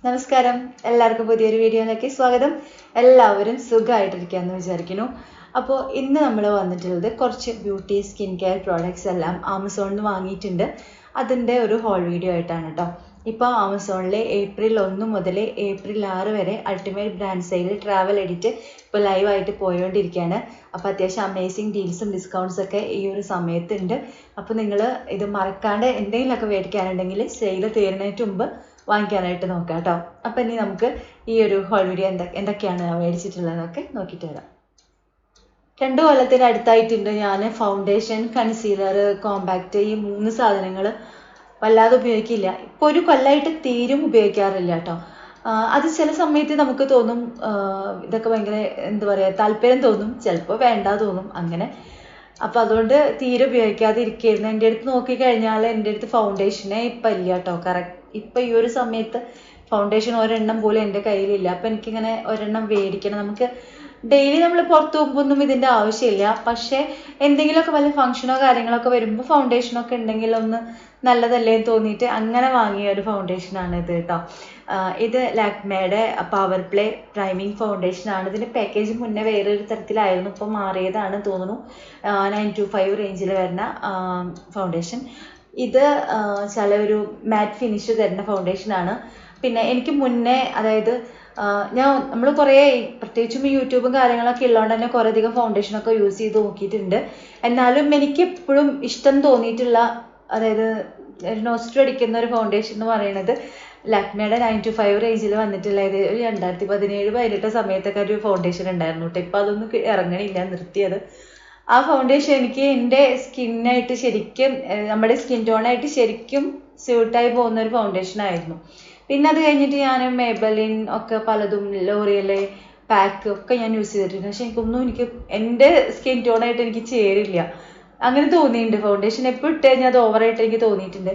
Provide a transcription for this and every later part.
നമസ്കാരം, എല്ലാവർക്കും പുതിയൊരു വീഡിയോയിലേക്ക് സ്വാഗതം. എല്ലാവരും സുഖമായിട്ടിരിക്കാമെന്ന് വിചാരിക്കുന്നു. അപ്പോൾ ഇന്ന് നമ്മൾ വന്നിട്ടുള്ളത് കുറച്ച് ബ്യൂട്ടി സ്കിൻ കെയർ പ്രോഡക്റ്റ്സ് എല്ലാം ആമസോണിൽ നിന്ന് വാങ്ങിയിട്ടുണ്ട്. അതിൻ്റെ ഒരു ഹോൾ വീഡിയോ ആയിട്ടാണ് കേട്ടോ. ഇപ്പോൾ ആമസോണിൽ ഏപ്രിൽ 1 മുതൽ ഏപ്രിൽ 6 വരെ ultimate brand sale travel edit ഇപ്പോൾ ലൈവായിട്ട് പോയോണ്ടിരിക്കുകയാണ്. അപ്പോൾ അത്യാവശ്യം അമേസിങ് ഡീൽസും ഡിസ്കൗണ്ട്സ് ഒക്കെ ഈ ഒരു സമയത്തുണ്ട്. അപ്പോൾ നിങ്ങൾ ഇത് മറക്കാണ്ട് എന്തെങ്കിലുമൊക്കെ മേടിക്കാനുണ്ടെങ്കിൽ സെയിൽ തീരുന്നതിന് മുമ്പ് വാങ്ങിക്കാനായിട്ട് നോക്കാം കേട്ടോ. അപ്പം ഇനി നമുക്ക് ഈ ഒരു ഹോൾ വീഡിയോ എന്തൊക്കെയാണ് മേടിച്ചിട്ടുള്ളതൊക്കെ നോക്കിയിട്ട് വരാം. 2 കൊല്ലത്തിന് അടുത്തായിട്ടുണ്ട് ഞാൻ ഫൗണ്ടേഷൻ, കൺസീലർ, കോമ്പാക്റ്റ് ഈ 3 സാധനങ്ങൾ വല്ലാതെ ഉപയോഗിക്കില്ല. ഇപ്പോൾ ഒരു കൊല്ലമായിട്ട് തീരും ഉപയോഗിക്കാറില്ല കേട്ടോ. അത് ചില സമയത്ത് നമുക്ക് തോന്നും ഇതൊക്കെ ഭയങ്കര എന്താ പറയുക താല്പര്യം തോന്നും, ചിലപ്പോൾ വേണ്ട തോന്നും അങ്ങനെ. അപ്പോൾ അതുകൊണ്ട് തീരെ ഉപയോഗിക്കാതെ ഇരിക്കുകയായിരുന്നു. എൻ്റെ അടുത്ത് നോക്കിക്കഴിഞ്ഞാൽ എൻ്റെ അടുത്ത് ഫൗണ്ടേഷനെ ഇപ്പം ഇല്ല കേട്ടോ. കറക്റ്റ് ഇപ്പം ഈ ഒരു സമയത്ത് ഫൗണ്ടേഷൻ ഒരെണ്ണം പോലും എൻ്റെ കയ്യിലില്ല. അപ്പം എനിക്കിങ്ങനെ ഒരെണ്ണം മേടിക്കണം. നമുക്ക് ഡെയിലി നമ്മൾ പുറത്ത് പോകുമ്പോൾ ഒന്നും ഇതിൻ്റെ ആവശ്യമില്ല. പക്ഷേ എന്തെങ്കിലുമൊക്കെ വല്ല ഫംഗ്ഷനോ കാര്യങ്ങളൊക്കെ വരുമ്പോൾ ഫൗണ്ടേഷനൊക്കെ ഉണ്ടെങ്കിൽ ഒന്ന് നല്ലതല്ലേ എന്ന് തോന്നിയിട്ട് അങ്ങനെ വാങ്ങിയ ഒരു ഫൗണ്ടേഷനാണ് ഇത് കേട്ടോ. ഇത് ലാക്മേയുടെ പവർ പ്ലേ പ്രൈമിങ് ഫൗണ്ടേഷനാണ്. ഇതിൻ്റെ പാക്കേജ് മുന്നേ വേറൊരു തരത്തിലായിരുന്നു, ഇപ്പോൾ മാറിയതാണ് തോന്നുന്നു. 925 റേഞ്ചിൽ വരുന്ന ഫൗണ്ടേഷൻ. ഇത് ചില ഒരു മാറ്റ് ഫിനിഷ് തരുന്ന ഫൗണ്ടേഷനാണ്. പിന്നെ എനിക്ക് മുന്നേ അതായത് നമ്മൾ കുറേ പ്രത്യേകിച്ചും യൂട്യൂബും കാര്യങ്ങളൊക്കെ ഉള്ളതുകൊണ്ട് തന്നെ കുറേ അധികം ഫൗണ്ടേഷനൊക്കെ യൂസ് ചെയ്ത് നോക്കിയിട്ടുണ്ട്. എന്നാലും എനിക്ക് എപ്പോഴും ഇഷ്ടം തോന്നിയിട്ടുള്ള അതായത് നോസ്റ്റർ അടിക്കുന്ന ഒരു ഫൗണ്ടേഷൻ എന്ന് പറയുന്നത് ലാക്മേയുടെ 925 റേഞ്ചിൽ വന്നിട്ടുള്ള ഇത് ഒരു 2017-18 സമയത്തൊക്കെ ഒരു ഫൗണ്ടേഷൻ ഉണ്ടായിരുന്നു കേട്ടോ. ഇപ്പം അതൊന്നും ഇറങ്ങണില്ല, നിർത്തിയത്. ആ ഫൗണ്ടേഷൻ എനിക്ക് എൻ്റെ സ്കിന്നായിട്ട് ശരിക്കും നമ്മുടെ സ്കിൻ ടോണായിട്ട് ശരിക്കും സ്യൂട്ടായി പോകുന്ന ഒരു ഫൗണ്ടേഷൻ ആയിരുന്നു. പിന്നെ അത് കഴിഞ്ഞിട്ട് ഞാൻ മേബലിൻ ഒക്കെ പലതും ലോറിയൽ പാക്ക് ഒക്കെ ഞാൻ യൂസ് ചെയ്തിട്ടുണ്ട്. പക്ഷെ എനിക്ക് എൻ്റെ സ്കിൻ ടോണായിട്ട് എനിക്ക് ചേരില്ല, അങ്ങനെ തോന്നിയിട്ടുണ്ട്. ഫൗണ്ടേഷൻ എപ്പോൾ ഇട്ട് കഴിഞ്ഞാൽ അത് ഓവറായിട്ട് എനിക്ക് തോന്നിയിട്ടുണ്ട്.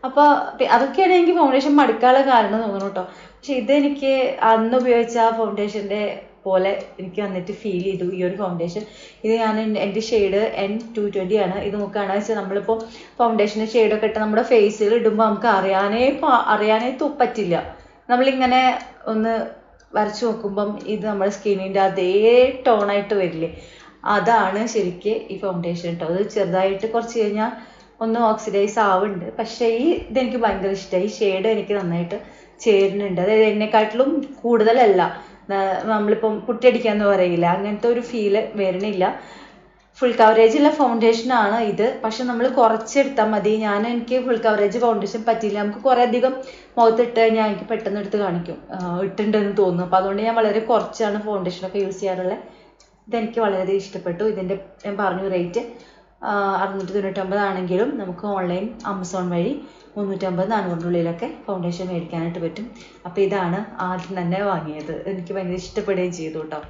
അപ്പോൾ അതൊക്കെയാണ് എനിക്ക് ഫൗണ്ടേഷൻ മടുക്കാനുള്ള കാരണം തോന്നുന്നു കേട്ടോ. പക്ഷെ ഇതെനിക്ക് അന്ന് ഉപയോഗിച്ച ആ ഫൗണ്ടേഷൻ്റെ പോലെ എനിക്ക് വന്നിട്ട് ഫീൽ ചെയ്തു ഈ ഒരു ഫൗണ്ടേഷൻ. ഇത് ഞാൻ എൻ്റെ ഷെയ്ഡ് N220 ആണ്. ഇത് നോക്കുകയാണെന്ന് വെച്ചാൽ നമ്മളിപ്പോൾ ഫൗണ്ടേഷൻ്റെ ഷെയ്ഡൊക്കെ ഇട്ട് നമ്മുടെ ഫേസിൽ ഇടുമ്പോൾ നമുക്ക് അറിയാനേ പറ്റില്ല. നമ്മളിങ്ങനെ ഒന്ന് വരച്ച് നോക്കുമ്പം ഇത് നമ്മുടെ സ്കിന്നിൻ്റെ അതേ ടോണായിട്ട് വരില്ലേ, അതാണ് ശരിക്ക് ഈ ഫൗണ്ടേഷൻ കേട്ടോ. അത് ചെറുതായിട്ട് കുറച്ച് കഴിഞ്ഞാൽ ഒന്ന് ഓക്സിഡൈസ് ആവുന്നുണ്ട്. പക്ഷേ ഇതെനിക്ക് ഭയങ്കര ഇഷ്ടമായി. ഈ ഷെയ്ഡ് എനിക്ക് നന്നായിട്ട് ചേരുന്നുണ്ട്. അതായത് എന്നെക്കാട്ടിലും കൂടുതലല്ല, നമ്മളിപ്പം പുട്ടിയടിക്കാന്ന് പറയില്ല, അങ്ങനത്തെ ഒരു ഫീല് വരണില്ല. ഫുൾ കവറേജ് ഉള്ള ഫൗണ്ടേഷനാണ് ഇത്. പക്ഷെ നമ്മൾ കുറച്ചെടുത്താൽ മതി. എനിക്ക് ഫുൾ കവറേജ് ഫൗണ്ടേഷൻ പറ്റില്ല. നമുക്ക് കുറേ അധികം മുഖത്തിട്ട് കഴിഞ്ഞാൽ എനിക്ക് പെട്ടെന്ന് എടുത്ത് കാണിക്കും, ഇട്ടുണ്ടെന്ന് തോന്നുന്നു. അപ്പോൾ അതുകൊണ്ട് ഞാൻ വളരെ കുറച്ചാണ് ഫൗണ്ടേഷനൊക്കെ യൂസ് ചെയ്യാറുള്ളത്. ഇതെനിക്ക് വളരെയധികം ഇഷ്ടപ്പെട്ടു. ഇതിൻ്റെ ഞാൻ പറഞ്ഞു റേറ്റ് 699 ആണെങ്കിലും നമുക്ക് ഓൺലൈൻ ആമസോൺ വഴി 350-400 ഉള്ളിലൊക്കെ ഫൗണ്ടേഷൻ മേടിക്കാനായിട്ട് പറ്റും. അപ്പോൾ ഇതാണ് ആദ്യം തന്നെ വാങ്ങിയത്. എനിക്ക് ഭയങ്കര ഇഷ്ടപ്പെടുകയും ചെയ്തു കേട്ടോ.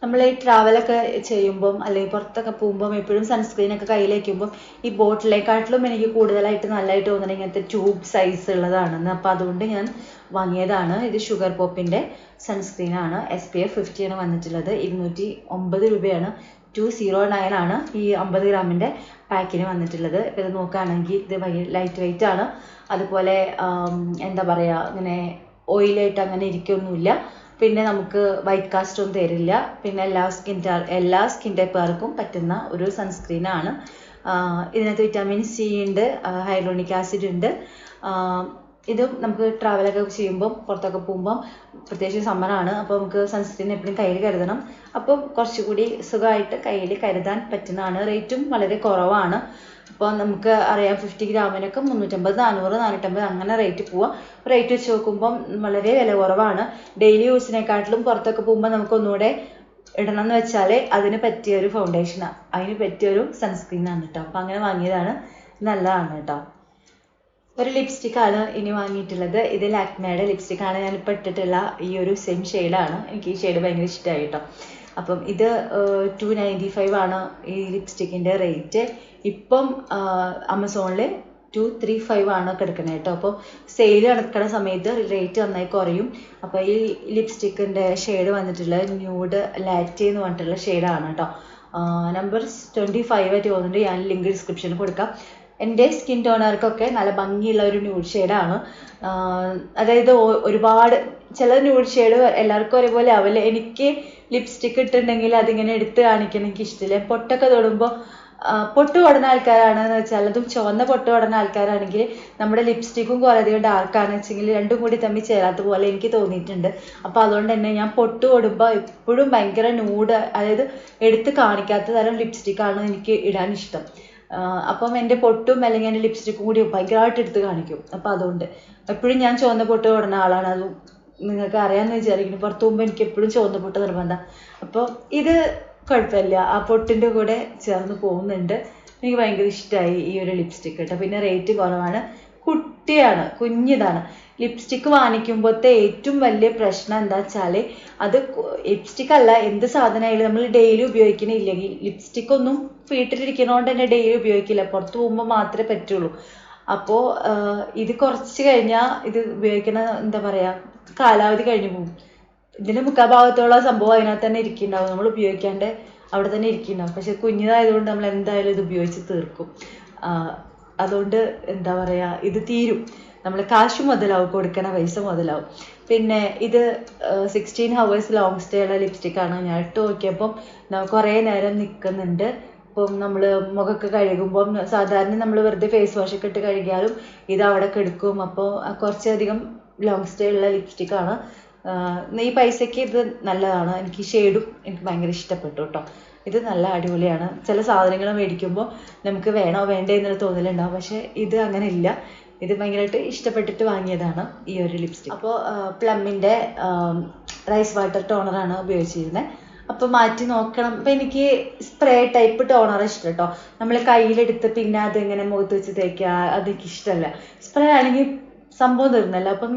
നമ്മൾ ഈ ട്രാവലൊക്കെ ചെയ്യുമ്പം അല്ലെങ്കിൽ പുറത്തൊക്കെ പോകുമ്പം എപ്പോഴും സൺസ്ക്രീനൊക്കെ കയ്യിൽ വയ്ക്കുമ്പോൾ ഈ ബോട്ടിലേക്കാട്ടിലും എനിക്ക് കൂടുതലായിട്ട് നല്ലതായിട്ട് തോന്നുന്നത് ഇങ്ങനത്തെ ട്യൂബ് സൈസ് ഉള്ളതാണെന്ന്. അപ്പോൾ അതുകൊണ്ട് ഞാൻ വാങ്ങിയതാണ്. ഇത് ഷുഗർ പോപ്പിൻ്റെ സൺസ്ക്രീനാണ്. SPF 50 ആണ് വന്നിട്ടുള്ളത്. 209 രൂപയാണ്. 209 ആണ് ഈ 50 ഗ്രാമിൻ്റെ പാക്കിന് വന്നിട്ടുള്ളത്. ഇപ്പോൾ ഇത് നോക്കുകയാണെങ്കിൽ ഇത് ഭയങ്കര ലൈറ്റ് വെയിറ്റ് ആണ്. അതുപോലെ എന്താ പറയുക, ഇങ്ങനെ ഓയിലായിട്ട് അങ്ങനെ ഇരിക്കൊന്നുമില്ല. പിന്നെ നമുക്ക് വൈറ്റ് കാസ്റ്റ് ഒന്നും തരില്ല. പിന്നെ എല്ലാ സ്കിൻ ടൈപ്പുകാർക്കും പറ്റുന്ന ഒരു സൺസ്ക്രീനാണ്. ഇതിനകത്ത് വിറ്റാമിൻ C ഉണ്ട്, ഹൈലോണിക് ആസിഡ് ഉണ്ട്. ഇതും നമുക്ക് ട്രാവലൊക്കെ ചെയ്യുമ്പോൾ പുറത്തൊക്കെ പോകുമ്പം പ്രത്യേകിച്ച് സമ്മറാണ്, അപ്പോൾ നമുക്ക് സൺസ്ക്രീൻ എപ്പോഴും കയ്യിൽ കരുതണം. അപ്പം കുറച്ചുകൂടി സുഖമായിട്ട് കയ്യിൽ കരുതാൻ പറ്റുന്നതാണ്. റേറ്റും വളരെ കുറവാണ്. അപ്പോൾ നമുക്ക് അറിയാം 50 ഗ്രാമിനൊക്കെ 350, 400, 450 അങ്ങനെ റേറ്റ് പോവാം. റേറ്റ് വെച്ച് നോക്കുമ്പം വളരെ വില കുറവാണ്. ഡെയിലി യൂസിനെക്കാട്ടിലും പുറത്തൊക്കെ പോകുമ്പോൾ നമുക്ക് ഒന്നുകൂടെ ഇടണം എന്ന് വെച്ചാൽ അതിന് പറ്റിയ ഒരു ഫൗണ്ടേഷനാണ്, അതിന് പറ്റിയൊരു സൺസ്ക്രീനാണ് കേട്ടോ. അപ്പോൾ അങ്ങനെ വാങ്ങിയതാണ്. നല്ലതാണ് കേട്ടോ. ഒരു ലിപ്സ്റ്റിക്കാണ് ഇനി വാങ്ങിയിട്ടുള്ളത്. ഇത് ലാക്മേയുടെ ലിപ്സ്റ്റിക്കാണ്. ഞാനിപ്പോൾ ഇട്ടിട്ടുള്ള ഈ ഒരു സെയിം ഷെയ്ഡാണ്. എനിക്ക് ഈ ഷെയ്ഡ് ഭയങ്കര ഇഷ്ടമായി കേട്ടോ. അപ്പം ഇത് 295 ആണ് ഈ ലിപ്സ്റ്റിക്കിൻ്റെ റേറ്റ്. ഇപ്പം ആമസോണിൽ 235 ആണ് കിടക്കുന്നത് കേട്ടോ. അപ്പോൾ സെയിൽ നടക്കുന്ന സമയത്ത് റേറ്റ് നന്നായി കുറയും. അപ്പോൾ ഈ ലിപ്സ്റ്റിക്കിൻ്റെ ഷെയ്ഡ് വന്നിട്ടുള്ളത് ന്യൂഡ് ലാറ്റെ എന്ന് പറഞ്ഞിട്ടുള്ള ഷെയ്ഡാണ് കേട്ടോ. നമ്പർ 25 ആയിട്ട് തോന്നുന്നുണ്ട്. ഞാൻ ലിങ്ക് ഡിസ്ക്രിപ്ഷനിൽ കൊടുക്കാം. എൻ്റെ സ്കിൻ ടോണർക്കൊക്കെ നല്ല ഭംഗിയുള്ള ഒരു ന്യൂഡ് ഷെയ്ഡാണ്. അതായത് ഒരുപാട് ചില ന്യൂഡ് ഷെയ്ഡ് എല്ലാവർക്കും ഒരേപോലെ ആവില്ല. എനിക്ക് ലിപ്സ്റ്റിക്ക് ഇട്ടിട്ടുണ്ടെങ്കിൽ അതിങ്ങനെ എടുത്ത് കാണിക്കണം എനിക്ക് ഇഷ്ടമില്ല. പൊട്ടൊക്കെ തൊടുമ്പോൾ പൊട്ട് തൊടുന്ന ആൾക്കാരാണെന്ന് വെച്ചാൽ, അതും ചുവന്ന പൊട്ട് തൊടുന്ന ആൾക്കാരാണെങ്കിൽ നമ്മുടെ ലിപ്സ്റ്റിക്കും കുറേയധികം ഡാർക്കാണെന്ന് വെച്ചെങ്കിൽ രണ്ടും കൂടി തമ്മിൽ ചേരാത്ത പോലെ എനിക്ക് തോന്നിയിട്ടുണ്ട്. അപ്പോൾ അതുകൊണ്ട് തന്നെ ഞാൻ പൊട്ട് തൊടുമ്പോൾ എപ്പോഴും ഭയങ്കര ന്യൂഡ്, അതായത് എടുത്ത് കാണിക്കാത്ത തരം ലിപ്സ്റ്റിക്കാണ് എനിക്ക് ഇടാൻ ഇഷ്ടം. അപ്പം എൻ്റെ പൊട്ടും അല്ലെങ്കിൽ എൻ്റെ ലിപ്സ്റ്റിക്കും കൂടി ഭയങ്കരമായിട്ട് എടുത്ത് കാണിക്കും. അപ്പം അതുകൊണ്ട് എപ്പോഴും ഞാൻ ചുവന്ന പൊട്ട് തൊടുന്ന ആളാണ്. അത് നിങ്ങൾക്ക് അറിയാമെന്ന് വിചാരിക്കുന്നു. പുറത്തു പോകുമ്പോൾ എനിക്ക് എപ്പോഴും ചുവന്ന പൊട്ട് നിർബന്ധം. അപ്പോൾ ഇത് കുഴപ്പമില്ല, ആ പൊട്ടിൻ്റെ കൂടെ ചേർന്ന് പോകുന്നുണ്ട്. എനിക്ക് ഭയങ്കര ഇഷ്ടമായി ഈ ഒരു ലിപ്സ്റ്റിക്ക് കേട്ടോ. പിന്നെ റേറ്റ് കുറവാണ്, കുട്ടിയാണ്, കുഞ്ഞിതാണ്. ലിപ്സ്റ്റിക്ക് വാങ്ങിക്കുമ്പോഴത്തെ ഏറ്റവും വലിയ പ്രശ്നം എന്താ വെച്ചാൽ, അത് ലിപ്സ്റ്റിക്ക് അല്ല, എന്ത് സാധനമായാലും നമ്മൾ ഡെയിലി ഉപയോഗിക്കണില്ലെങ്കിൽ, ലിപ്സ്റ്റിക്ക് ഒന്നും വീട്ടിലിരിക്കുന്നതുകൊണ്ട് തന്നെ ഡെയിലി ഉപയോഗിക്കില്ല, പുറത്ത് പോകുമ്പോൾ മാത്രമേ പറ്റുള്ളൂ. അപ്പോൾ ഇത് കുറച്ച് കഴിഞ്ഞാൽ ഇത് ഉപയോഗിക്കണ എന്താ പറയുക, കാലാവധി കഴിഞ്ഞു പോകും. ഇതിൻ്റെ മുക്കാൽ ഭാഗത്തോളം സംഭവം അതിനകത്ത് തന്നെ ഇരിക്കുന്നുണ്ടാവും, നമ്മൾ ഉപയോഗിക്കാണ്ട് അവിടെ തന്നെ ഇരിക്കുന്നുണ്ടാവും. പക്ഷെ കുഞ്ഞിതായതുകൊണ്ട് നമ്മൾ എന്തായാലും ഇത് ഉപയോഗിച്ച് തീർക്കും. അതുകൊണ്ട് എന്താ പറയുക, ഇത് തീരും, നമ്മൾ കാശ് മുതലാവും, കൊടുക്കണ പൈസ മുതലാവും. പിന്നെ ഇത് 16 hours ലോങ് സ്റ്റേ ഉള്ള ലിപ്സ്റ്റിക്കാണ്. ഞാൻ ഇട്ട് നോക്കിയപ്പം കുറേ നേരം നിൽക്കുന്നുണ്ട്. ഇപ്പം നമ്മൾ മുഖമൊക്കെ കഴുകുമ്പം സാധാരണ നമ്മൾ വെറുതെ ഫേസ് വാഷ് ഒക്കെ ഇട്ട് കഴുകിയാലും ഇത് അവിടെ കെടുക്കും. അപ്പോൾ കുറച്ചധികം ലോങ് സ്റ്റേ ഉള്ള ലിപ്സ്റ്റിക്കാണ്. ഈ പൈസയ്ക്ക് ഇത് നല്ലതാണ്. എനിക്ക് ഷെയ്ഡും എനിക്ക് ഭയങ്കര ഇഷ്ടപ്പെട്ടു കേട്ടോ. ഇത് നല്ല അടിപൊളിയാണ്. ചില സാധനങ്ങൾ മേടിക്കുമ്പോൾ നമുക്ക് വേണോ വേണ്ടേ എന്നൊരു തോന്നലുണ്ടാവും, പക്ഷെ ഇത് അങ്ങനെ ഇല്ല. ഇത് ഭയങ്കരമായിട്ട് ഇഷ്ടപ്പെട്ടിട്ട് വാങ്ങിയതാണ് ഈ ഒരു ലിപ്സ്റ്റിക്. അപ്പോൾ പ്ലമ്മിൻ്റെ റൈസ് വാട്ടർ ടോണറാണ് ഉപയോഗിച്ചിരുന്നത്. അപ്പോൾ മാറ്റി നോക്കണം. അപ്പം എനിക്ക് സ്പ്രേ ടൈപ്പ് ടോണർ ഇഷ്ടം കേട്ടോ. നമ്മൾ കയ്യിലെടുത്ത് പിന്നെ അതിങ്ങനെ മുഖത്ത് വെച്ച് തേക്കുക, അതെനിക്ക് ഇഷ്ടമല്ല. സ്പ്രേ ആണെങ്കിൽ സംഭവം തീർന്നല്ല. അപ്പം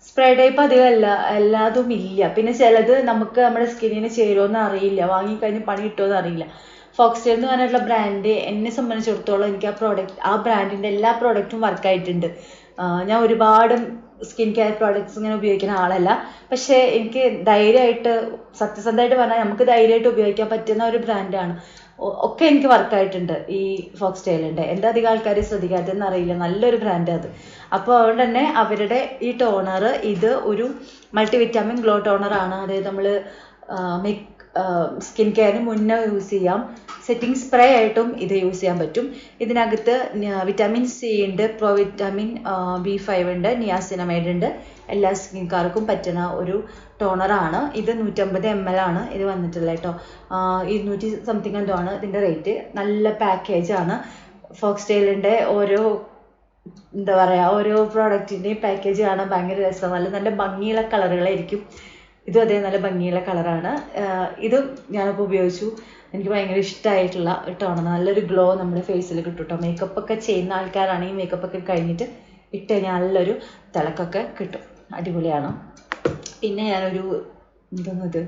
സ്പ്രേ ടൈപ്പ് അധികമല്ല, എല്ലാതും ഇല്ല. പിന്നെ ചിലത് നമുക്ക് നമ്മുടെ സ്കിന്നിന് ചേരുമെന്ന് അറിയില്ല, വാങ്ങിക്കഴിഞ്ഞ് പണി കിട്ടുമെന്ന് അറിയില്ല. ഫോക്സ്റ്റൈൽ എന്ന് പറഞ്ഞിട്ടുള്ള ബ്രാൻഡ് എന്നെ സംബന്ധിച്ചിടത്തോളം എനിക്ക് ആ ബ്രാൻഡിൻ്റെ എല്ലാ പ്രോഡക്റ്റും വർക്കായിട്ടുണ്ട്. ഞാൻ ഒരുപാട് സ്കിൻ കെയർ പ്രോഡക്റ്റ്സ് ഇങ്ങനെ ഉപയോഗിക്കുന്ന ആളല്ല, പക്ഷേ എനിക്ക് ധൈര്യമായിട്ട്, സത്യസന്ധമായിട്ട് പറഞ്ഞാൽ നമുക്ക് ധൈര്യമായിട്ട് ഉപയോഗിക്കാൻ പറ്റുന്ന ഒരു ബ്രാൻഡാണ്. ഒക്കെ എനിക്ക് വർക്കായിട്ടുണ്ട് ഈ ഫോക്സ്റ്റൈലിൻ്റെ. എന്താ അധികം ആൾക്കാർ ശ്രദ്ധിക്കാത്തതെന്ന് അറിയില്ല, നല്ലൊരു ബ്രാൻഡ് അത്. അപ്പോൾ അതുകൊണ്ട് തന്നെ അവരുടെ ഈ ടോണർ, ഇത് ഒരു മൾട്ടി വിറ്റാമിൻ ഗ്ലോ ടോണറാണ്. അതായത് നമ്മൾ സ്കിൻ കെയറിന് മുന്നേ യൂസ് ചെയ്യാം, സെറ്റിംഗ് സ്പ്രേ ആയിട്ടും ഇത് യൂസ് ചെയ്യാൻ പറ്റും. ഇതിനകത്ത് വിറ്റാമിൻ സി ഉണ്ട്, പ്രോ വിറ്റാമിൻ B5 ഉണ്ട്, നിയാസിനമൈഡ് ഉണ്ട്. എല്ലാ സ്കിൻകാർക്കും പറ്റുന്ന ഒരു ടോണറാണ്. ഇത് 150 ml ആണ് ഇത് വന്നിട്ടുള്ളത് കേട്ടോ. 200 something എന്തോ ആണ് ഇതിൻ്റെ റേറ്റ്. നല്ല പാക്കേജാണ്. ഫോക്സ്റ്റൈലിൻ്റെ ഓരോ എന്താ പറയുക, ഓരോ പ്രോഡക്റ്റിൻ്റെയും പാക്കേജ് കാണാൻ ഭയങ്കര രസം. നല്ല നല്ല ഭംഗിയുള്ള കളറുകളായിരിക്കും. ഇതും അതേ നല്ല ഭംഗിയുള്ള കളറാണ്. ഇതും ഞാനിപ്പോൾ ഉപയോഗിച്ചു, എനിക്ക് ഭയങ്കര ഇഷ്ടമായിട്ടുള്ള ടോണർ. നല്ലൊരു ഗ്ലോ നമ്മുടെ ഫേസിൽ കിട്ടും കേട്ടോ. മേക്കപ്പൊക്കെ ചെയ്യുന്ന ആൾക്കാരാണെങ്കിൽ മേക്കപ്പൊക്കെ കഴിഞ്ഞിട്ട് ഇട്ട് കഴിഞ്ഞാൽ നല്ലൊരു തിളക്കൊക്കെ കിട്ടും, അടിപൊളിയാണ്. പിന്നെ ഞാനൊരു എന്തോന്നത്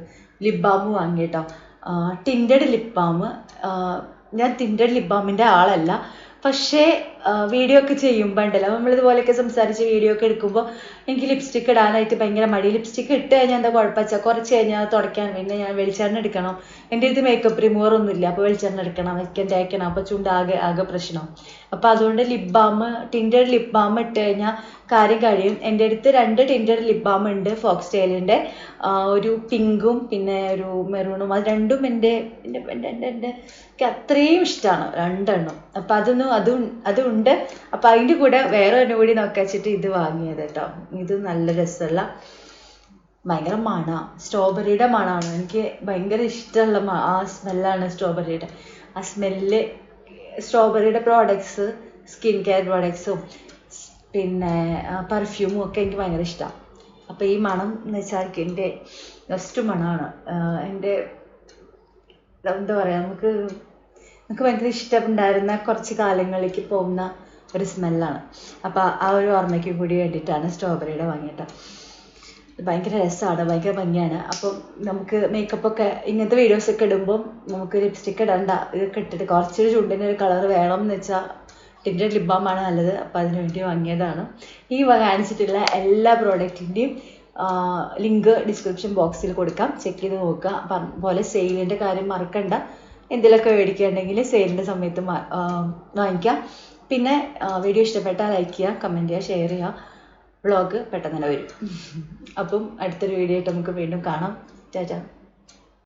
ലിപ് ബാം വാങ്ങി കേട്ടോ, ടിൻറ്റഡ് ലിപ് ബാം. ഞാൻ ടിൻറ്റഡ് ലിപ് ബാമിൻ്റെ ആളല്ല, പക്ഷേ വീഡിയോ ഒക്കെ ചെയ്യുമ്പോൾ ഉണ്ടല്ലോ, നമ്മളിതുപോലെയൊക്കെ സംസാരിച്ച് വീഡിയോ ഒക്കെ എടുക്കുമ്പോൾ എനിക്ക് ലിപ്സ്റ്റിക്ക് ഇടാനായിട്ട് ഭയങ്കര മടി. ലിപ്സ്റ്റിക്ക് ഇട്ട് കഴിഞ്ഞാൽ എന്താ കുഴപ്പമെച്ചാൽ കുറച്ച് കഴിഞ്ഞാൽ തുടയ്ക്കാൻ പിന്നെ ഞാൻ വെളിച്ചെണ്ണ എടുക്കണം. എൻ്റെ അടുത്ത് മേക്കപ്പ് റിമൂവർ ഒന്നുമില്ല, അപ്പോൾ വെളിച്ചെണ്ണ എടുക്കണം, തേക്കണം, അപ്പോൾ ചുണ്ട് ആകെ പ്രശ്നം. അപ്പോൾ അതുകൊണ്ട് lip balm, tinted lip balm ഇട്ട് കഴിഞ്ഞാൽ കാര്യം കഴിയും. എൻ്റെ അടുത്ത് 2 ടിൻറ്റഡ് ലിപ് ബാം ഉണ്ട് ഫോക്സ്റ്റൈലിൻ്റെ, ഒരു പിങ്കും പിന്നെ ഒരു മെറൂണും. അത് രണ്ടും എൻ്റെ അത്രയും ഇഷ്ടമാണ്, 2 എണ്ണം. അപ്പം അതുണ്ട്. അപ്പം അതിൻ്റെ കൂടെ വേറെ ഒന്നും കൂടി നോക്കാച്ചിട്ട് ഇത് വാങ്ങിയത് കേട്ടോ. ഇത് നല്ല രസമുള്ള ഭയങ്കര മണമാണ്, സ്ട്രോബെറിയുടെ മണമാണ്. എനിക്ക് ഭയങ്കര ഇഷ്ടമുള്ള ആ സ്മെല്ലാണ് സ്ട്രോബെറിയുടെ. ആ സ്മെല്ല്, സ്ട്രോബെറിയുടെ പ്രോഡക്ട്സ്, സ്കിൻ കെയർ പ്രോഡക്ട്സും പിന്നെ പെർഫ്യൂമും ഒക്കെ എനിക്ക് ഭയങ്കര ഇഷ്ടമാണ്. അപ്പോൾ ഈ മണം എന്ന് വെച്ചാൽ എൻ്റെ ബെസ്റ്റ് മണമാണ്. എൻ്റെ എന്താ പറയുക, നമുക്ക് ഭയങ്കര ഇഷ്ടമുണ്ടായിരുന്ന കുറച്ച് കാലങ്ങളിലേക്ക് പോകുന്ന ഒരു സ്മെല്ലാണ്. അപ്പോൾ ആ ഒരു ഓർമ്മയ്ക്ക് കൂടി വേണ്ടിയിട്ടാണ് സ്ട്രോബെറിയുടെ വാങ്ങിയിട്ട്. ഭയങ്കര രസമാണ്, ഭയങ്കര ഭംഗിയാണ്. അപ്പം നമുക്ക് മേക്കപ്പൊക്കെ ഇങ്ങനത്തെ വീഡിയോസൊക്കെ ഇടുമ്പം നമുക്ക് ലിപ്സ്റ്റിക്ക് ഇടണ്ട, ഇതൊക്കെ ഇട്ടിട്ട് കുറച്ചൊരു ചുണ്ടിൻ്റെ ഒരു കളർ വേണം എന്ന് വെച്ചാൽ ടിൻറ്റഡ് ലിപ് ബാമാണ് നല്ലത്. അപ്പോൾ അതിനുവേണ്ടി വാങ്ങിയതാണ്. ഈ കാണിച്ചിട്ടുള്ള എല്ലാ പ്രോഡക്റ്റിൻ്റെയും ലിങ്ക് ഡിസ്ക്രിപ്ഷൻ ബോക്സിൽ കൊടുക്കാം, ചെക്ക് ചെയ്ത് നോക്കുക. പോലെ സെയിലിൻ്റെ കാര്യം മറക്കണ്ട. എന്തെങ്കിലുമൊക്കെ മേടിക്കുകയുണ്ടെങ്കിൽ സെയിലിൻ്റെ സമയത്ത് വാങ്ങിക്കാം. പിന്നെ വീഡിയോ ഇഷ്ടപ്പെട്ടാൽ ലൈക്ക് ചെയ്യുക, കമൻറ്റ് ചെയ്യുക, ഷെയർ ചെയ്യുക. വ്ളോഗ് പെട്ടെന്ന് തന്നെ വരും. അപ്പം അടുത്തൊരു വീഡിയോ ആയിട്ട് നമുക്ക് വീണ്ടും കാണാം. ചാച്ചാ.